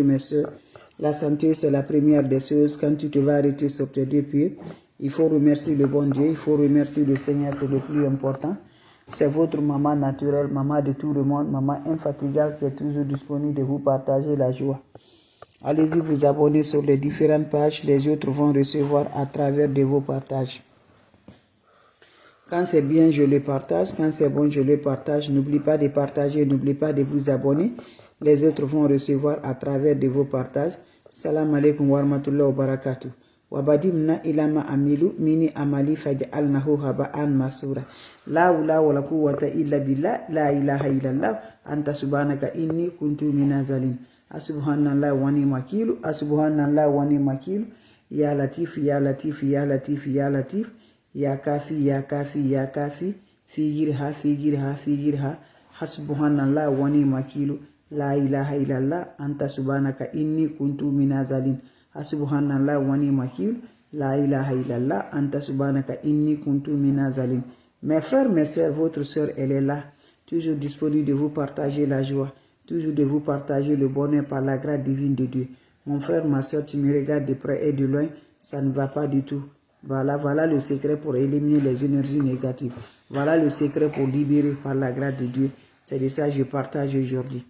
Mes soeurs, la santé c'est la première des choses. Quand tu te vas arrêter sur tes deux pieds, il faut remercier le bon Dieu, il faut remercier le Seigneur, c'est le plus important. C'est votre maman naturelle, maman de tout le monde, maman infatigable qui est toujours disponible de vous partager la joie. Allez-y vous abonner sur les différentes pages, les autres vont recevoir à travers de vos partages. Quand c'est bien, je le partage. Quand c'est bon, je le partage. N'oublie pas de partager, n'oublie pas de vous abonner. Les autres vont recevoir à travers de vos partages. Salam alaikum wa rahmatullahi wa barakatuh. Wabadimna ilama amilu mini amali faj'alnahu haba'an masura. La hawla wa la quwwata illa billah, la ilaha illallah, anta subhanaka inni kuntu minazalin. Asubhanallah wa ni makilu, asubhanallah wa ni makilu. Ya latif, ya latif, ya latif, ya latif. Ya kafi, ya kafi, ya kafi. Figirha, figirha, figirha. Hasbuhanallah wa ni makilu. La ilaha illallah, anta subhanaka inni kuntu minazalin. Hasbuhanallah wa ni makilu. La ilaha illallah, anta subhanaka inni kuntu minazalin. Mes frères, mes sœurs, votre sœur, elle est là. Toujours disponible de vous partager la joie. Toujours de vous partager le bonheur par la grâce divine de Dieu. Mon frère, ma sœur, tu me regardes de près et de loin, ça ne va pas du tout. Voilà le secret pour éliminer les énergies négatives. Voilà le secret pour libérer par la grâce de Dieu. C'est de ça que je partage aujourd'hui.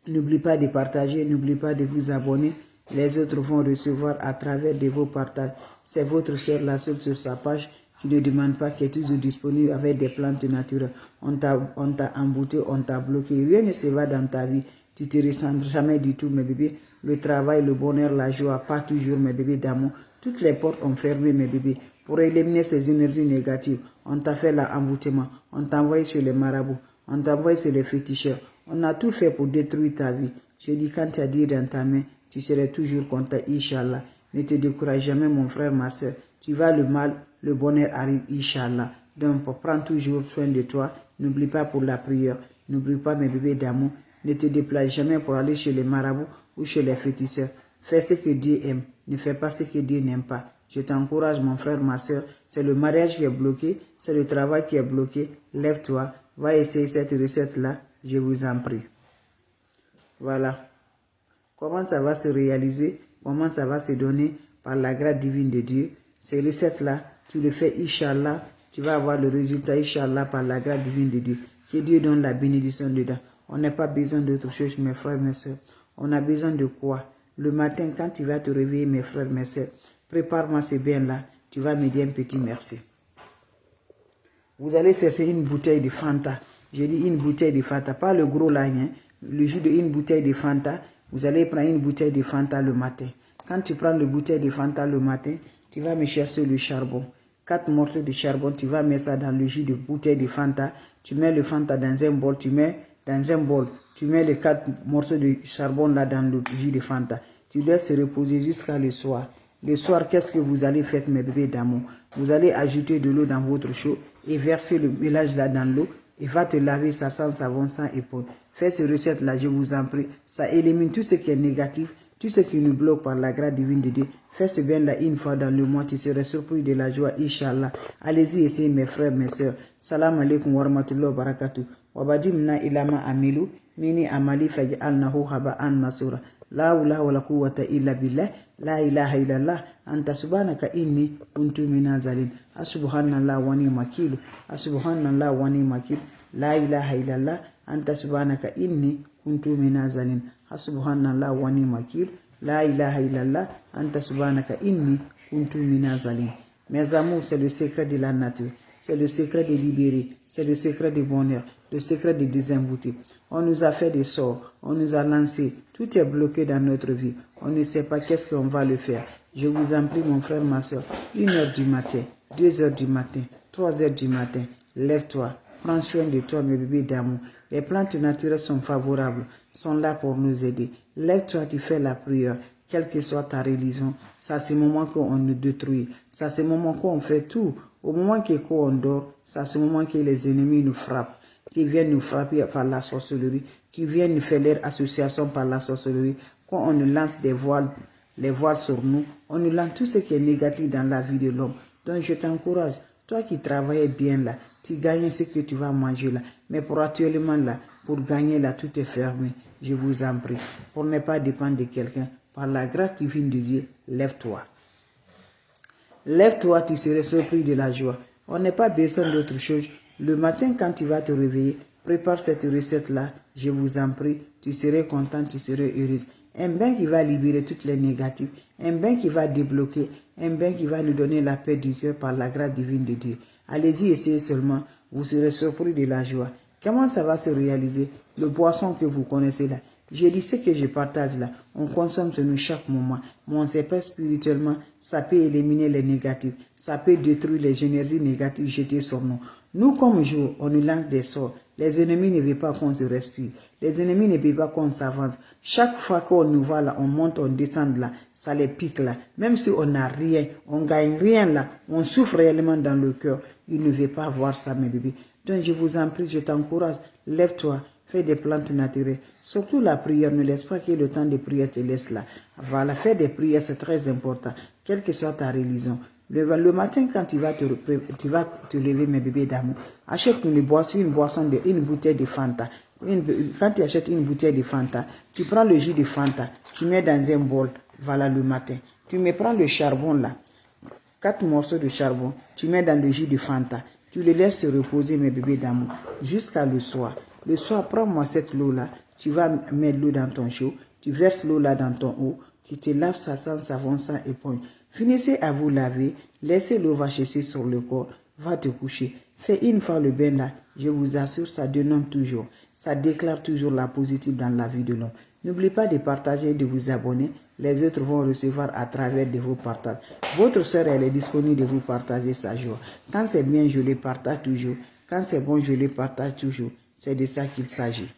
N'oublie pas de partager, n'oublie pas de vous abonner. Les autres vont recevoir à travers de vos partages. C'est votre sœur, la seule sur sa page, qui ne demande pas, qui est toujours disponible avec des plantes naturelles. On t'a embouté, on t'a bloqué. Rien ne se va dans ta vie. Tu te ressens jamais du tout, mes bébés. Le travail, le bonheur, la joie, pas toujours, mes bébés d'amour. Toutes les portes ont fermé, mes bébés. Pour éliminer ces énergies négatives, on t'a fait l'emboutement. On t'a envoyé sur les marabouts. On t'a envoyé sur les féticheurs. On a tout fait pour détruire ta vie. Je dis, quand tu as dit dans ta main, tu serais toujours content, Inch'Allah. Ne te décourage jamais, mon frère, ma soeur. Tu vas le mal, le bonheur arrive, Inch'Allah. Donc, prends toujours soin de toi. N'oublie pas pour la prière. N'oublie pas, mes bébés d'amour. Ne te déplace jamais pour aller chez les marabouts ou chez les féticheurs. Fais ce que Dieu aime. Ne fais pas ce que Dieu n'aime pas. Je t'encourage, mon frère, ma soeur. C'est le mariage qui est bloqué. C'est le travail qui est bloqué. Lève-toi. Va essayer cette recette-là. Je vous en prie. Voilà. Comment ça va se réaliser? Comment ça va se donner par la grâce divine de Dieu? Ces recettes-là, tu le fais, Inch'Allah. Tu vas avoir le résultat, Inch'Allah, par la grâce divine de Dieu. Que Dieu donne la bénédiction dedans. On n'a pas besoin d'autre chose, mes frères, mes soeurs. On a besoin de quoi? Le matin, quand tu vas te réveiller, mes frères, mes soeurs, prépare-moi ce bien-là. Tu vas me dire un petit merci. Vous allez chercher une bouteille de Fanta. Je dis une bouteille de Fanta, pas le gros là, hein. Le jus d'une bouteille de Fanta. Vous allez prendre une bouteille de Fanta le matin. Quand tu prends une bouteille de Fanta le matin, tu vas me chercher le charbon. 4 morceaux de charbon, tu vas mettre ça dans le jus de bouteille de Fanta. Tu mets le Fanta dans un bol, tu mets dans un bol. Tu mets les 4 morceaux de charbon là dans le jus de Fanta. Tu laisses se reposer jusqu'à le soir. Le soir, qu'est-ce que vous allez faire, mes bébés d'amour? Vous allez ajouter de l'eau dans votre chaud et verser le mélange là dans l'eau. Et va te laver ça sans savon, sans épaule. Faites cette recette-là, je vous en prie. Ça élimine tout ce qui est négatif, tout ce qui nous bloque par la grâce divine de Dieu. Faites ce bien-là une fois dans le mois, tu seras surpris de la joie, Inch'Allah. Allez-y, essayez, mes frères, mes sœurs. Salam alaikum wa rahmatullahi wa barakatuh. Wabadimna ilama amilu, mini amali faj'alnahu haba'an masura. La hawla wa la quwwata illa billah, la ilaha illallah, anta subhanaka inni kuntu minazalin. Asubhanallah wa ni makilu, asubhanallah wa ni makilu. La ilaha illallah, anta subhanaka inni kuntu minazalin. Asubhanallah wa ni makilu. La ilaha illallah, anta subhanaka inni kuntu minazalin. Mes amours, c'est le secret de la nature. C'est le secret de libérer. C'est le secret du bonheur. Le secret de désembouter. On nous a fait des sorts. On nous a lancé. Tout est bloqué dans notre vie. On ne sait pas qu'est-ce qu'on va le faire. Je vous en prie, mon frère, ma soeur. 1h du matin, 2h du matin, 3h du matin. Lève-toi. Prends soin de toi, mes bébés d'amour. Les plantes naturelles sont favorables. Sont là pour nous aider. Lève-toi, tu fais la prière. Quelle que soit ta religion. Ça, c'est le moment qu'on nous détruit. Ça, c'est le moment qu'on fait tout. Au moment qu'on dort, ça, c'est le moment que les ennemis nous frappent. Qui viennent nous frapper par la sorcellerie. Qui viennent nous faire leur association par la sorcellerie. Quand on nous lance des voiles, les voiles sur nous, on nous lance tout ce qui est négatif dans la vie de l'homme. Donc, je t'encourage. Toi qui travailles bien là, tu gagnes ce que tu vas manger là. Mais pour actuellement là, pour gagner là, tout est fermé. je vous en prie. Pour ne pas dépendre de quelqu'un, par la grâce divine de Dieu, lève-toi. Lève-toi, tu seras surpris de la joie. On n'a pas besoin d'autre chose. Le matin, quand tu vas te réveiller, prépare cette recette-là. Je vous en prie, tu serais content, tu serais heureuse. Un bain qui va libérer toutes les négatives. Un bain qui va débloquer. Un bain qui va nous donner la paix du cœur par la grâce divine de Dieu. Allez-y, essayez seulement. Vous serez surpris de la joie. Comment ça va se réaliser? Le boisson que vous connaissez là. Je dis ce que je partage là. On consomme sur nous chaque moment. Mais on ne sait pas spirituellement. Ça peut éliminer les négatifs. Ça peut détruire les énergies négatives jetées sur nous. Nous, comme jour, on nous lance des sorts. Les ennemis ne veulent pas qu'on se respire. Les ennemis ne veulent pas qu'on s'avance. Chaque fois qu'on nous voit là, on monte, on descend là. Ça les pique là. Même si on n'a rien, on gagne rien là. On souffre réellement dans le cœur. Ils ne veulent pas voir ça, mes bébés. Donc, je vous en prie, je t'encourage. Lève-toi. Fais des plantes naturelles. Surtout la prière. Ne laisse pas que le temps de prière te laisse là. Voilà, fais des prières, c'est très important. Quelle que soit ta religion. Le matin, quand tu vas te lever, mes bébés d'amour, achète une boisson, une bouteille de Fanta. Quand tu achètes une bouteille de Fanta, tu prends le jus de Fanta, tu mets dans un bol, voilà le matin. Tu me prends le charbon là, 4 morceaux de charbon, tu mets dans le jus de Fanta. Tu le laisses se reposer, mes bébés d'amour, jusqu'à le soir. Le soir, prends-moi cette eau-là, tu vas mettre l'eau dans ton chaud, tu verses l'eau là dans ton eau, tu te laves ça sans savon, sans éponge. Finissez à vous laver, laissez l'eau va chercher sur le corps, va te coucher. Fais une fois le bain là, je vous assure, ça dénomme toujours. Ça déclare toujours la positive dans la vie de l'homme. N'oubliez pas de partager et de vous abonner. Les autres vont recevoir à travers de vos partages. Votre soeur, elle est disponible de vous partager sa joie. Quand c'est bien, je les partage toujours. Quand c'est bon, je les partage toujours. C'est de ça qu'il s'agit.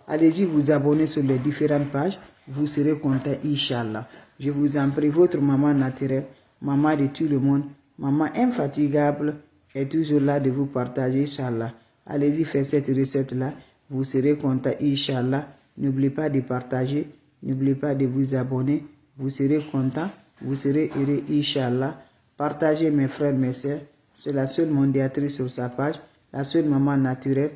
Allez-y vous abonner sur les différentes pages. Vous serez content, Inch'Allah. Je vous en prie, votre maman naturelle, maman de tout le monde, maman infatigable, est toujours là de vous partager, Inch'Allah. Allez-y, faites cette recette-là. Vous serez content, Inch'Allah. N'oubliez pas de partager. N'oubliez pas de vous abonner. Vous serez content. Vous serez heureux, Inch'Allah. Partagez, mes frères, mes sœurs. C'est la seule mondiatrice sur sa page. La seule maman naturelle.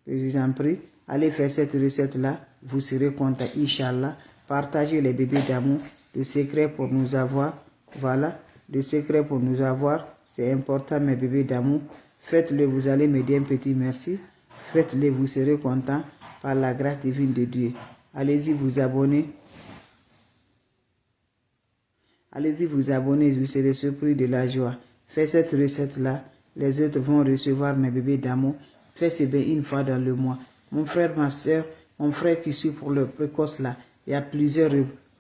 Je vous en prie. Allez faire cette recette-là. Vous serez content, Inch'Allah. Partagez les bébés d'amour. Le secret pour nous avoir. Voilà. Le secret pour nous avoir. C'est important, mes bébés d'amour. Faites-le, vous allez me dire un petit merci. Faites-le, vous serez content par la grâce divine de Dieu. Allez-y vous abonner. Allez-y vous abonner, vous serez surpris de la joie. Faites cette recette-là. Les autres vont recevoir mes bébés d'amour. Faites ce bain une fois dans le mois. Mon frère, ma soeur, mon frère qui suit pour le précoce là. Il y a plusieurs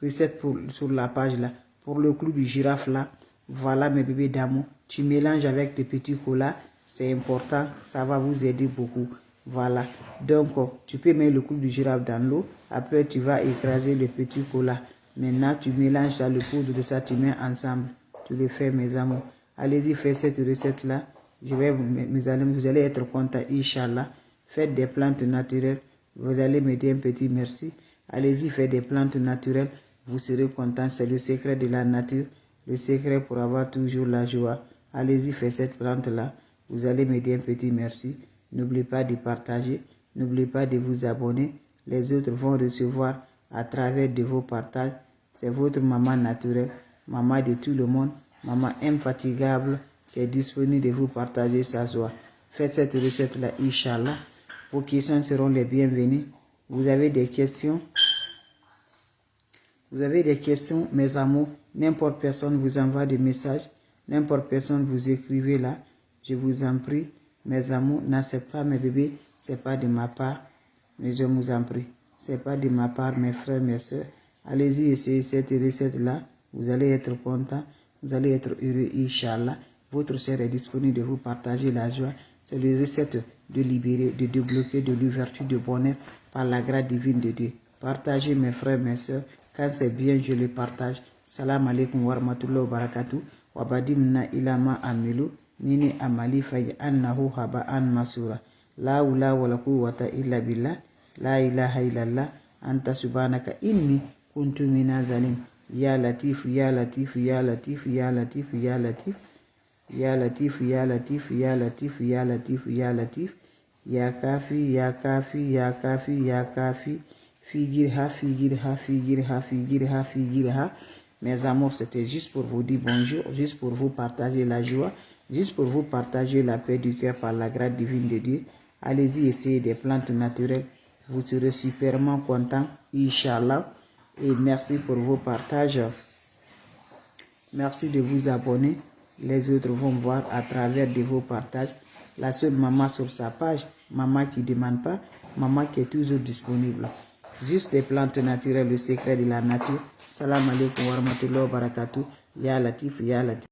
recettes sur la page là. Pour le clou du girafe là. Voilà mes bébés d'amour. Tu mélanges avec des petits colas. C'est important. Ça va vous aider beaucoup. Voilà. Donc, tu peux mettre le clou du girafe dans l'eau. Après, tu vas écraser le petit cola. Maintenant, tu mélanges ça, le poudre de ça, tu mets ensemble. Tu le fais, mes amours. Allez-y, faites cette recette-là. Vous allez être content, Inch'Allah. Faites des plantes naturelles. Vous allez me dire un petit merci. Allez-y, faites des plantes naturelles. Vous serez content. C'est le secret de la nature. Le secret pour avoir toujours la joie. Allez-y, faites cette plante-là. Vous allez me dire un petit merci. N'oubliez pas de partager. N'oubliez pas de vous abonner. Les autres vont recevoir à travers de vos partages. C'est votre maman naturelle, maman de tout le monde, maman infatigable qui est disponible de vous partager sa joie. Faites cette recette-là, Inch'Allah. Vos questions seront les bienvenues. Vous avez des questions? Vous avez des questions, mes amours? N'importe personne vous envoie des messages. N'importe personne vous écrivez là. Je vous en prie, mes amours, n'acceptez pas mes bébés. C'est pas de ma part, mais je vous en prie. C'est pas de ma part, mes frères, mes soeurs. Allez-y, essayez cette recette-là. Vous allez être content. Vous allez être heureux, Inch'Allah. Votre soeur est disponible de vous partager la joie. C'est une recette de libérer, de débloquer, de l'ouverture, de bonheur par la grâce divine de Dieu. Partagez, mes frères, mes soeurs. Quand c'est bien, je le partage. Salam alaikum wa rahmatullahi wa barakatuh. Wa badimna ilama amilu. Mini amali fayi annahu haba'an masura. La ula wa la quwwata illa billah. La ilaha illallah. Anta subhanaka inni kuntu mina zalim. Ya latif, ya latif, ya latif, ya latif, ya latif. Ya latif, ya latif, ya latif, ya latif, ya latif. ya kafi, ya kafi, ya kafi, ya kafi, figirha, figirha, figirha, figirha, figirha. Mes amours, c'était juste pour vous dire bonjour, juste pour vous partager la joie, juste pour vous partager la paix du cœur par la grâce divine de Dieu. Allez-y, essayez des plantes naturelles. Vous serez superment content, Inch'Allah. Et merci pour vos partages. Merci de vous abonner. Les autres vont voir à travers de vos partages. La seule maman sur sa page, maman qui ne demande pas, maman qui est toujours disponible. Juste des plantes naturelles, le secret de la nature. Salam alaikum wa rahmatullahi wa barakatuh. Ya Latif, Ya Latif.